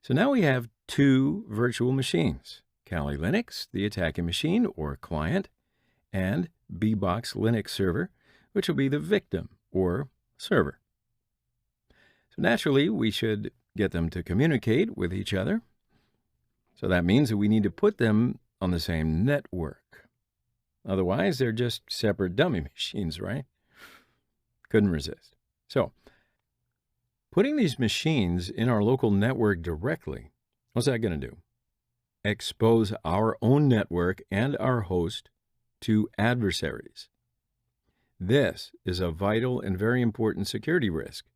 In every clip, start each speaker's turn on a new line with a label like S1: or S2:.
S1: So now we have two virtual machines, Kali Linux, the attacking machine or client, and Bbox Linux server, which will be the victim or server. So naturally, we should get them to communicate with each other. So that means that we need to put them on the same network. Otherwise, they're just separate dummy machines, right? Couldn't resist. So, putting these machines in our local network directly, what's that going to do? Expose our own network and our host to adversaries. This is a vital and very important security risk.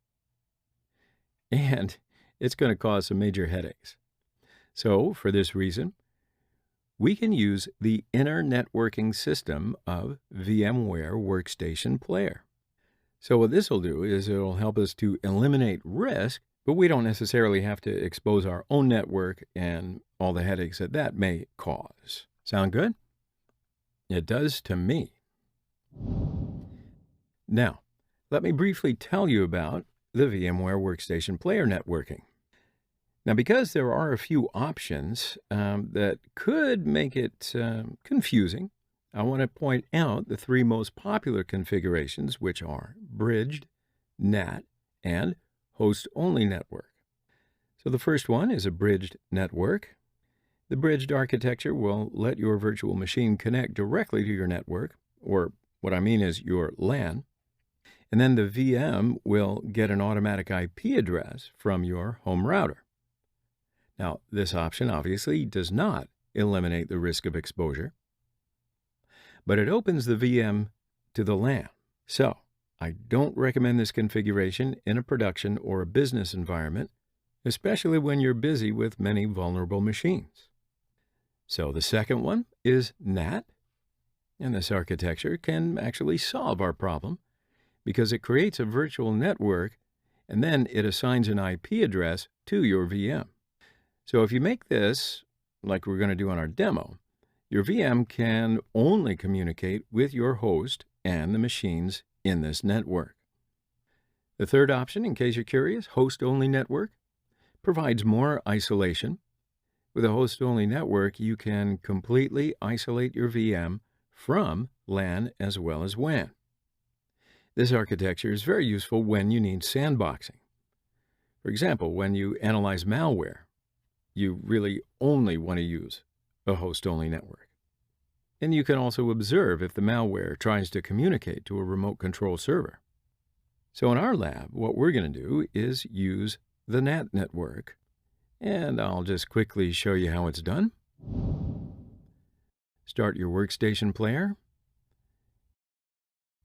S1: And it's going to cause some major headaches. So, for this reason, we can use the inner networking system of VMware Workstation Player. So what this will do is it'll help us to eliminate risk, but we don't necessarily have to expose our own network and all the headaches that that may cause. Sound good? It does to me. Now, let me briefly tell you about the VMware Workstation Player networking. Now, because there are a few options that could make it confusing, I want to point out the three most popular configurations, which are bridged, NAT, and host-only network. So the first one is a bridged network. The bridged architecture will let your virtual machine connect directly to your network, or what I mean is your LAN, and then the VM will get an automatic IP address from your home router. Now, this option obviously does not eliminate the risk of exposure, but it opens the VM to the LAN. So, I don't recommend this configuration in a production or a business environment, especially when you're busy with many vulnerable machines. So, the second one is NAT, and this architecture can actually solve our problem because it creates a virtual network and then it assigns an IP address to your VM. So if you make this, like we're going to do on our demo, your VM can only communicate with your host and the machines in this network. The third option, in case you're curious, host-only network, provides more isolation. With a host-only network, you can completely isolate your VM from LAN as well as WAN. This architecture is very useful when you need sandboxing. For example, when you analyze malware, you really only want to use a host-only network. And you can also observe if the malware tries to communicate to a remote control server. So in our lab, what we're going to do is use the NAT network. And I'll just quickly show you how it's done. Start your workstation player.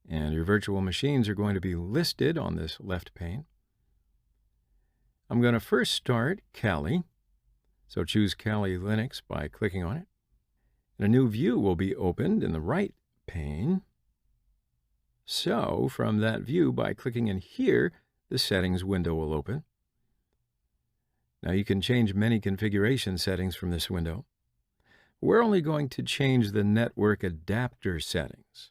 S1: And your virtual machines are going to be listed on this left pane. I'm going to first start Kali. So choose Kali Linux by clicking on it. And a new view will be opened in the right pane. So from that view, by clicking in here, the settings window will open. Now you can change many configuration settings from this window. We're only going to change the network adapter settings.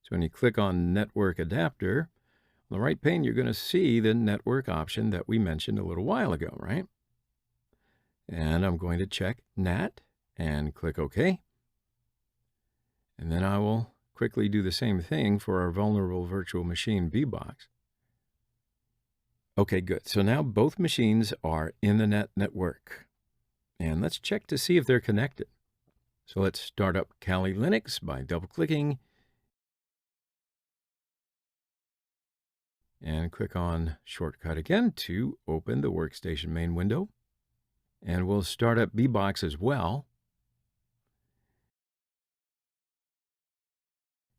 S1: So when you click on Network Adapter, on the right pane, you're going to see the network option that we mentioned a little while ago, right? And I'm going to check NAT and click OK. And then I will quickly do the same thing for our vulnerable virtual machine Bbox. Okay, good. So now both machines are in the NAT network. And let's check to see if they're connected. So let's start up Kali Linux by double-clicking and click on Shortcut again to open the workstation main window. And we'll start up Bbox as well.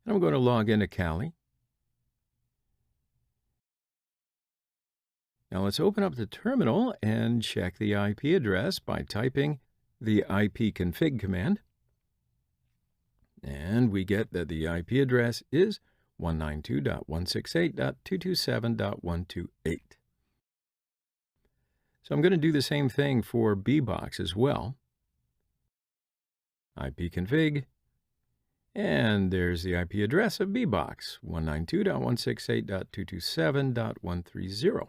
S1: And I'm going to log into Kali. Now let's open up the terminal and check the IP address by typing the ipconfig command. And we get that the IP address is 192.168.227.128. So I'm going to do the same thing for Bbox as well. ipconfig, and there's the IP address of Bbox, 192.168.227.130.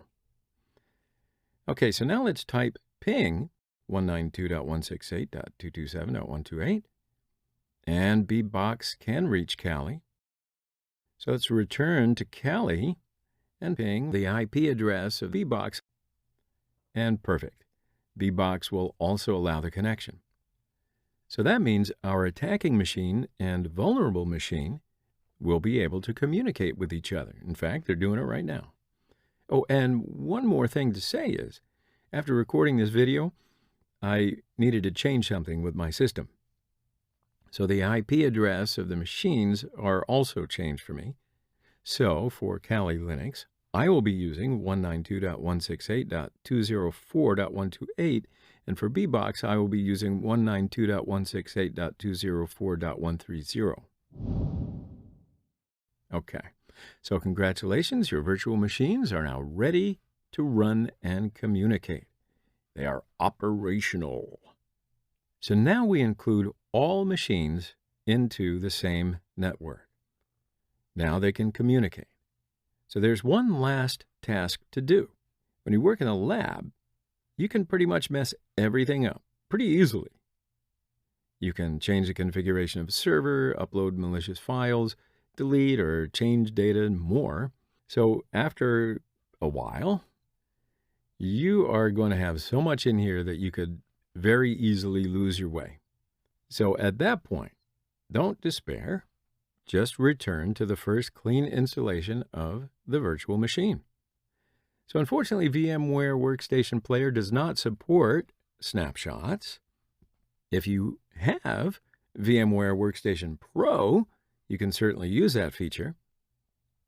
S1: Okay, so now let's type ping 192.168.227.128, and bbox can reach Cali. So let's return to Cali and ping the IP address of bbox, and perfect. bbox will also allow the connection. So that means our attacking machine and vulnerable machine will be able to communicate with each other. In fact, they're doing it right now. Oh, and one more thing to say is, after recording this video, I needed to change something with my system. So the IP address of the machines are also changed for me. So for Kali Linux, I will be using 192.168.204.128, and for bbox, I will be using 192.168.204.130. Okay, so congratulations, your virtual machines are now ready to run and communicate. They are operational. So now we include all machines into the same network. Now they can communicate. So there's one last task to do. When you work in a lab, you can pretty much mess everything up pretty easily. You can change the configuration of a server, upload malicious files, delete or change data, and more. So after a while, you are going to have so much in here that you could very easily lose your way. So at that point, don't despair. Just return to the first clean installation of the virtual machine. So unfortunately, VMware Workstation Player does not support snapshots. If you have VMware Workstation Pro, you can certainly use that feature.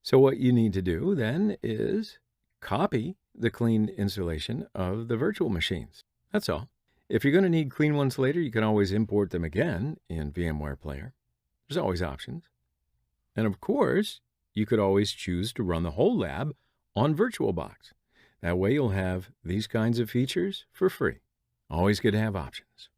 S1: So what you need to do then is copy the clean installation of the virtual machines. That's all. If you're going to need clean ones later, you can always import them again in VMware Player. There's always options. And of course, you could always choose to run the whole lab on VirtualBox. That way you'll have these kinds of features for free. Always good to have options.